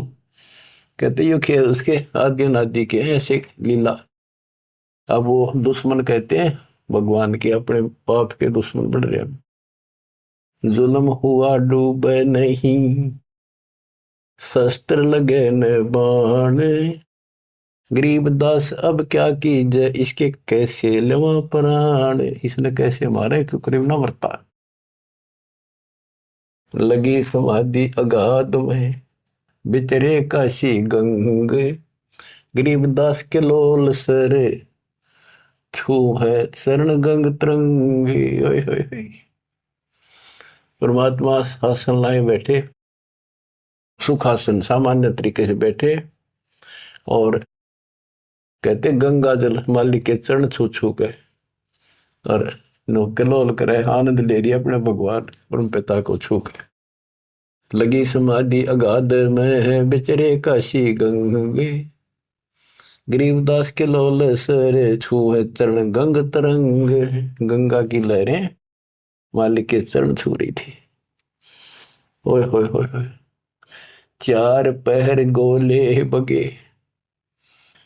Speaker 1: कहते यो खेल उसके आदि अनादि के ऐसे लीला। अब वो दुश्मन कहते हैं भगवान के, अपने पाप के दुश्मन बढ़ रहे हैं। जुल्म हुआ डूब नहीं शस्त्र लगे न बाण, गरीबदास अब क्या कीजिए इसके कैसे लेवा प्राण। इसने कैसे मारे क्यों करीब ना मरता। लगी समाधि अगाध में बितरे काशी गंग, गरीबदास के लोल सर छू है शरण गंग तरंगी। परमात्मा आसन लाए बैठे, सुखासन सामान्य तरीके से बैठे, और कहते गंगा जल मालिक के चरण छू छू के और नो कलोल करे, आनंद ले रही अपने भगवान परम पिता को छू के। लगी समाधि अगाध में बिचरे काशी गंगे, गरीबदास के लोल सर छू है चरण गंग तरंग। गंगा की लहरें मालिक के चरण छू रही थी। ओए होए होए होए। चार पहर गोले बगे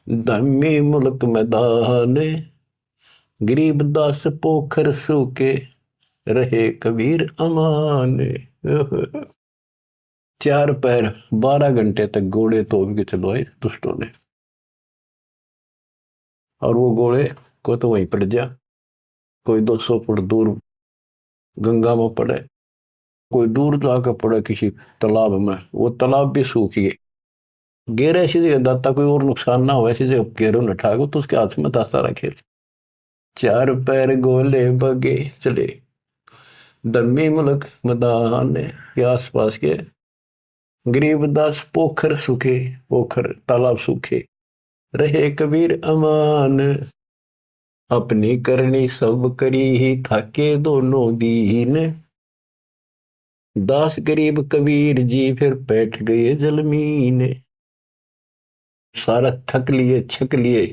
Speaker 1: धम्मी मुल्क मैदान, गरीबदास पोखर सूके रहे कबीर अमान। 4 पैर 12 घंटे तक घोड़े तोड़ के चलवाए दुष्टों ने, और वो घोड़े को तो वहीं पड़ गया। कोई 200 फुट दूर गंगा में पड़े, कोई दूर जाकर पड़े किसी तालाब में, वो तालाब भी सूख गए। गेर ऐसी जगह दाता कोई और नुकसान ना हो, ऐसी जगह गेरों न ठाको तो उसके हाथ में था सारा खेल। 4 पैर गोले बगे चले दम्मी मुल्क मैदान के आसपास के, गरीबदास पोखर सूखे, पोखर तालाब सूखे रहे कबीर अमान। अपनी करनी सब करी ही थाके दोनों दीन, दास गरीब कबीर जी फिर बैठ गए जलमीन। सारा थक लिए छक लिए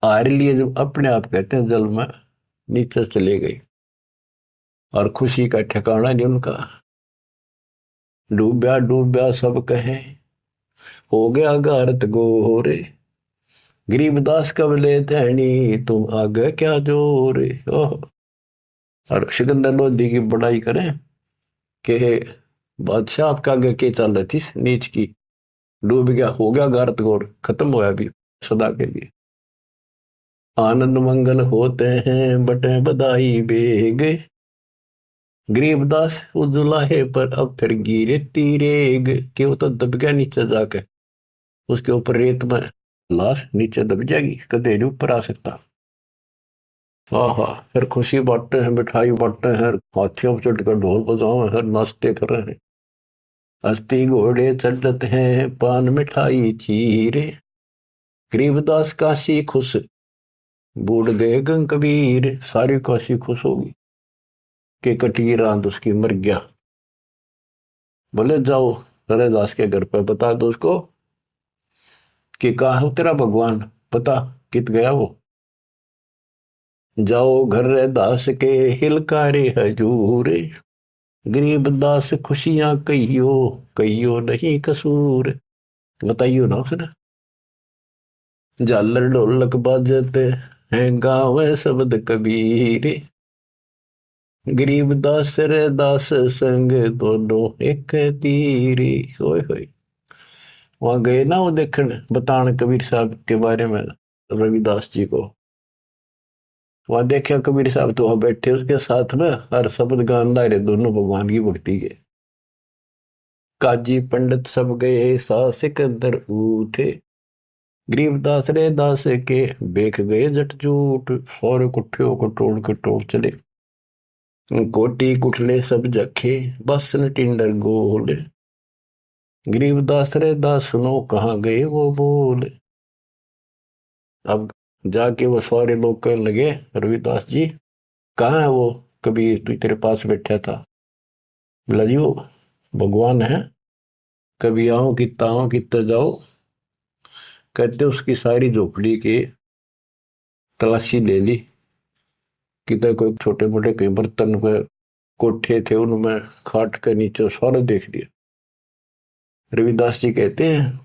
Speaker 1: हार लिए, जब अपने आप कहते हैं जल में नीचे चले गए, और खुशी का ठिकाना नहीं उनका। डूब्या डूब्या सब कहे हो गया गारत गोरे, गरीबदास कब ले धैनी तुम आगे क्या जोर। और सिकंदर लोधी की बड़ाई करें कि बादशाह आपका आगे के चल रही थी नीच की, डूब गया, हो गया गारत गोर, खत्म होया भी सदा के लिए। आनंद मंगल होते हैं बटे बधाई बेग, गरीबदास उजुलाहे पर अब फिर गिरे तीरेग। कि वो तो दब गया नीचे जाके, उसके ऊपर रेत में लाश नीचे दब जाएगी, कदे नहीं ऊपर आ सकता। हाँ, फिर खुशी बांटते हैं, मिठाई बांटते हैं, हाथियों पर चढ़कर ढोल बजाओ, हर नाचते कर रहे हैं। अस्थि घोड़े चढ़ते हैं पान मिठाई चीरे, गरीबदास काशी खुश बूढ़ गए गंग कबीर। सारी काशी खुश होगी कि कटी रात उसकी मर गया। बोले जाओ रैदास के घर पे बता दो उसको कि कहा है तेरा भगवान, पता कित गया वो। जाओ घर रैदास के हिलकारे हजूर, गरीबदास खुशियां कहियो कहियो नहीं कसूर। बताइयो ना उसने। झालर ढोलक बाजते हैं गाँव शब्द कबीर, गरीबदास रैदास संग दोनों एक तीरी। होय होय। वहां गए ना वो देखने बताने कबीर साहब के बारे में, रविदास जी को। वहां देखा कबीर साहब तो वहां बैठे उसके साथ में हर शब्द गान ला रहे दोनों भगवान की भक्ति के। काजी पंडित सब गए सा सिकंदर उठे, गरीबदास रे दास के बेख गए जट जूट। और कुठियों को टोड़ चले, कोटी कुठले सब जखे, बस न टिंडर गोले। गरीबदास रे दास सुनो कहाँ गए वो बोले। अब जाके वो सारे लोग कहने लगे रविदास जी कहाँ है वो कबीर तू तेरे पास बैठा था। बोला जी वो भगवान है, कभी आओ कितना आओ कितना जाओ। कहते उसकी सारी झोपड़ी की तलाशी ले ली, कितने कोई छोटे मोटे कई बर्तन पे कोठे थे उनमें खाट के नीचे सारा देख लिया। रविदास जी कहते हैं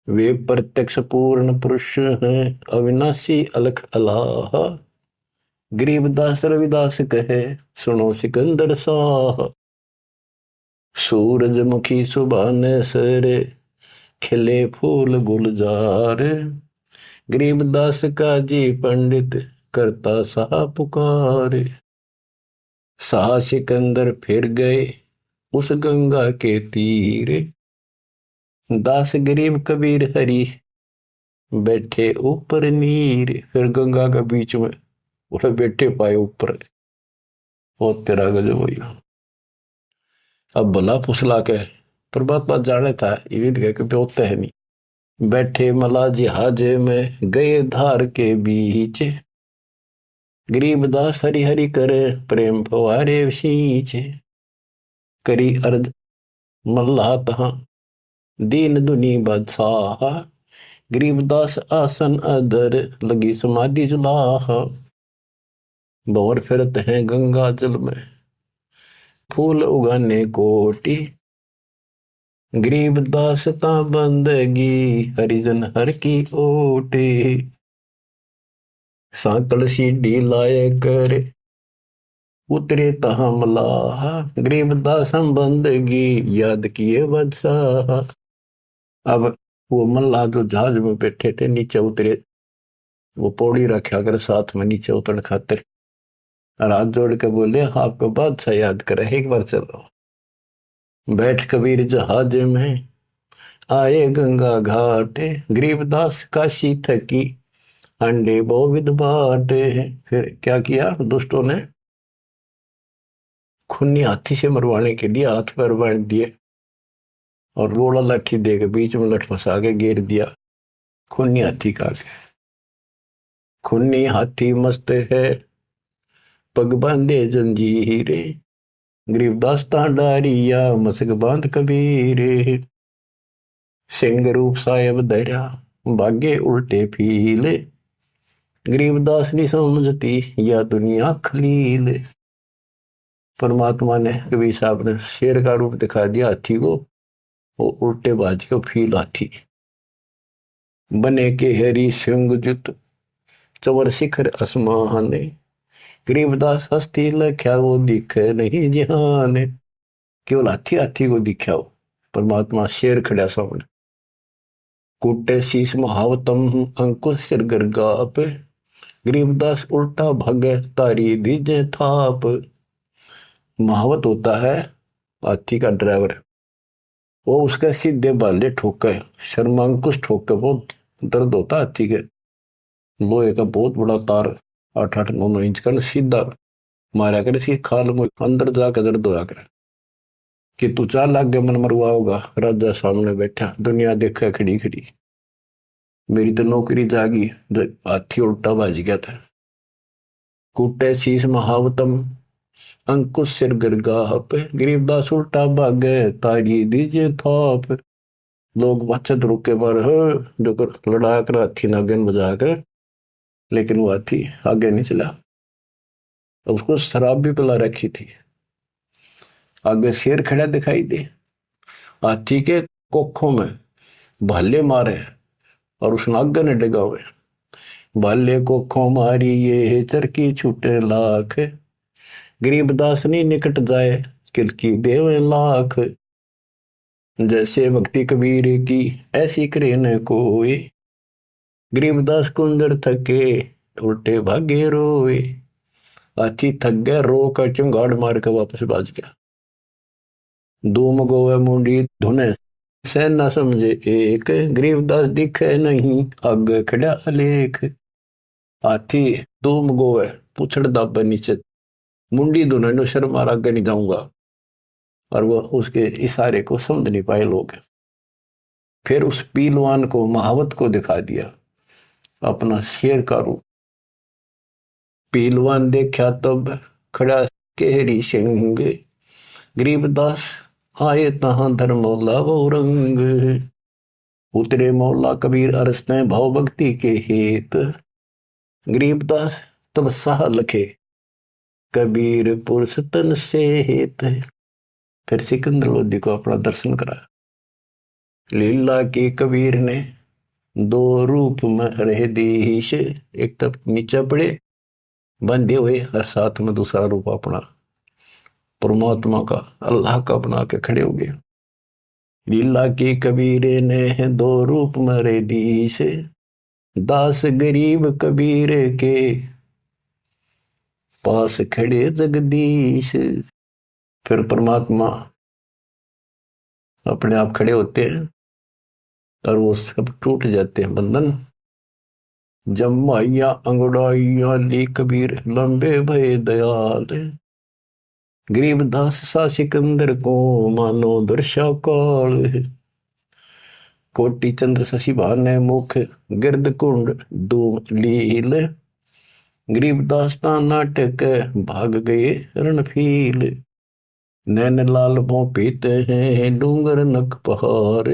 Speaker 1: वे प्रत्यक्ष पूर्ण पुरुष हैं, अविनाशी अलख अलाह। गरीबदास रविदास कहे सुनो सिकंदर साह। सूरजमुखी सुबह ने सरे, खिले फूल गुलजार। गरीबदास का जी पंडित करता सा पुकार। सा सिकंदर फिर गए उस गंगा के तीर। दास गरीब कबीर हरि बैठे ऊपर नीर। फिर गंगा के बीच में उसे बैठे पाए ऊपर। वो तेरा गजब हुई। अब भला फुसला के परमात्मा जाने था ये कह के होता है नहीं। बैठे मला जिहाज में गए धार के बीच। गरीबदास हरि हरि करे प्रेम फवारे सींच। करी अर्ज मल्लाह तहां दीन दुनी बादशाह। गरीबदास आसन अधर लगी समाधि जुलाह। भंवर फिरत हैं गंगा जल में फूल उगाने कोटि। गरीबदास ता बंदगी हरिजन हर की ओटे। सांकल सीढ़ी लाए कर उतरे तहां मलाह। गरीबदास हम बंदगी याद किए बादशाह। अब वो मल्लाह जो जहाज में बैठे थे नीचे उतरे, वो पौड़ी रखा कर साथ में नीचे उतरने खातिर, और हाथ जोड़ के बोले आपको बादशाह याद करे एक बार चलो। बैठ कबीर जहाज में आए गंगा घाट। गरीबदास काशी थकी अंडे बहुविध बाटे। फिर क्या किया दुष्टों ने, खूनी हाथी से मरवाने के लिए हाथ पैर बांध दिए और गोला लाठी दे के बीच में लठ फंसा के घेर दिया। खूनी हाथी का खूनी हाथी मस्त है पग बांधे जंजीरे। गरीबदास डारिया मसक बांध कबीरे। सिंह रूप साहेब धरा भागे उल्टे फीले। गरीबदास नहीं समझती या दुनिया खलील। परमात्मा ने कबीर साहब ने शेर का रूप दिखा दिया हाथी को, वो उल्टे बाज के फील हाथी बने के हरी सिंह जुत चवर शिखर असमाने। गरीबदास हस्ती लख्या वो दिखे नहीं जिहान। केवल हाथी हाथी को दिखा हो, परमात्मा शेर खड़ा सामने। कुटे शीश महावतम अंकुश सिर गर्गाप। गरीबदास उल्टा भागे तारी दीजे थाप। महावत होता है हाथी का ड्राइवर, वो उसके सीधे बाले ठोके शर्मांकुश ठोके बहुत दर्द होता है हाथी के। लोहे का बहुत बड़ा तार 8-8 9 इंच का सीधा मारा करे इसकी खाल में अंदर जाकर दर्द होया करे कि तू 4 लाख के मन मरवा होगा। राजा सामने बैठा दुनिया देखा खड़ी खड़ी, मेरी तो नौकरी जागी। हाथी उल्टा बाज गया था। कूटे शीश महावतम अंकुश सिर गिरगाह पे। गरीबदास उल्टा भागे तारी दीजे थाप। लोग बचत रुके मारे जो कर लड़ा कर हाथी नागन बजा कर, लेकिन वो हाथी आगे नहीं चला। उसको शराब भी पिला रखी थी। आगे शेर खड़ा दिखाई दे, हाथी के कोखों में भाले मारे और उस नागन ने डगा हुए। भाले कोखों मारी ये चरकी छूटे लाख। गरीबदास नहीं निकट जाए किलकी देवे लाख। जैसे भक्ति कबीर की ऐसी करे न कोई, गरीबदास कुंदर थके उल्टे भागे रोए। हाथी थक गया, रो कर चुंगाड़ मार के वापस बाज गया। धूम गोवे मुंडी धुने से न समझे एक, गरीबदास दिखे नहीं आगे खड़ा अलेख। हाथी धूम गोवे पूछड़ दाबे नीचे, मुंडी धुने नो शर्म मार आगे नहीं जाऊंगा। और वो उसके इशारे को समझ नहीं पाए लोग। फिर उस पीलवान को महावत को दिखा दिया अपना शेर का रूप। पीलवान देखा तब खड़ा केहरी सिंह, गरीबदास आए तहां धर्म मौला वो रंग। उतरे मौला कबीर अरसते भाव भक्ति के हेत, गरीबदास तब साह लखे कबीर पुरुष तन से हेत। फिर सिकंदर लोधी को अपना दर्शन कराया। लीला के कबीर ने दो रूप में रह दीश, एक तब नीचे पड़े बंधे हुए और साथ में दूसरा रूप अपना परमात्मा का अल्लाह का बना के खड़े हो गए। लीला के कबीर ने दो रूप में रह दीश, दास गरीब कबीर के पास खड़े जगदीश। फिर परमात्मा अपने आप खड़े होते हैं और वो सब टूट जाते हैं बंधन। जमाइया अंगड़ाइया ली कबीर लंबे भय दयाल, गरीबदास सा सिकंदर को मानो दर्शा काल। कोटि चंद्र शशि भाने मुख गिरद कुंड दो लील, गरीबदास ता नाटक भाग गए रणफील। नैन लाल भों पीते हैं डूंगर नक पहाड़,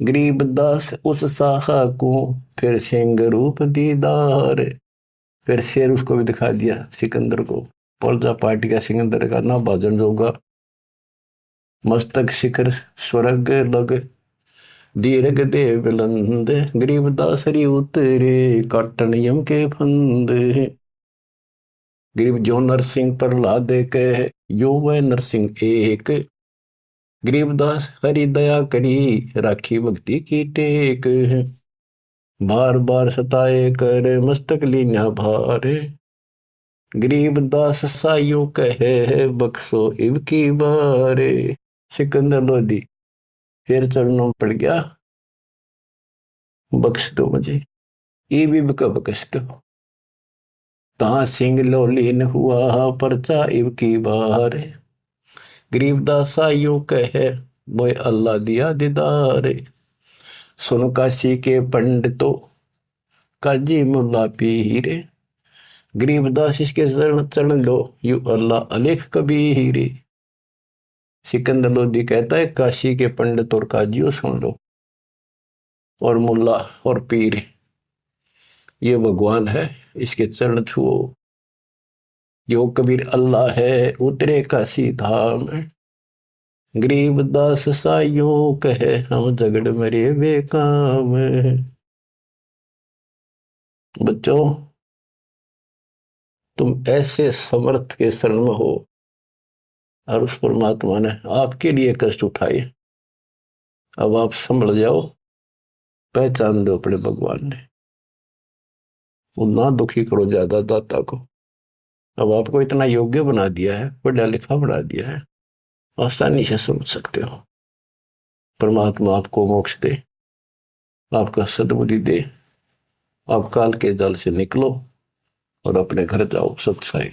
Speaker 1: गरीबदास उस साखा को फिर सिंह रूप दीदार। फिर शेर उसको भी दिखा दिया सिकंदर को, पलजा पार्टी का सिकंदर का ना भाजन जोगा। मस्तक शिखर स्वर्ग लग दीर्घ देव बुलंद, गरीबदास हरि उतरे काटन यम के फंद। गरीब जो नरसिंह प्रहलाद कह यो वह नरसिंह एक, गरीबदास हरि दया करी राखी भक्ति की टेक। बार बार सताए कर मस्तक लीना भार, गरीबदास साइयों कहे बख्शो इब की बारे। सिकंदर लोधी फिर चरणों पड़ गया, बख्श दो मुझे, इब का बख्श दो। ता सिंह लोलीन हुआ परचा इब की बार, गरीबदास साइयों कहे मोए अल्लाह दिया दीदार। सुन काशी के पंडितों काजी मुल्ला पीर, गरीबदास इसके चरण लो यू अल्लाह अलेख कबीर। सिकंदर लोधी कहता है काशी के पंडित और काजियों सुन लो, और मुल्ला और पीर ये भगवान है, इसके चरण छुओ। जो कबीर अल्लाह है उतरे काशी धाम, गरीबदास साइयों कहे हम झगड़ मरे बेकाम। बच्चों तुम ऐसे समर्थ के शरण में हो और उस परमात्मा ने आपके लिए कष्ट उठाए। अब आप संभल जाओ, पहचान दो अपने भगवान ने, वो ना दुखी करो ज्यादा दाता को। अब आपको इतना योग्य बना दिया है, पढ़ा लिखा बना दिया है, आसानी से समझ सकते हो। परमात्मा आपको मोक्ष दे, आपका सद्बुद्धि दे, आप काल के जाल से निकलो और अपने घर जाओ सत्साई।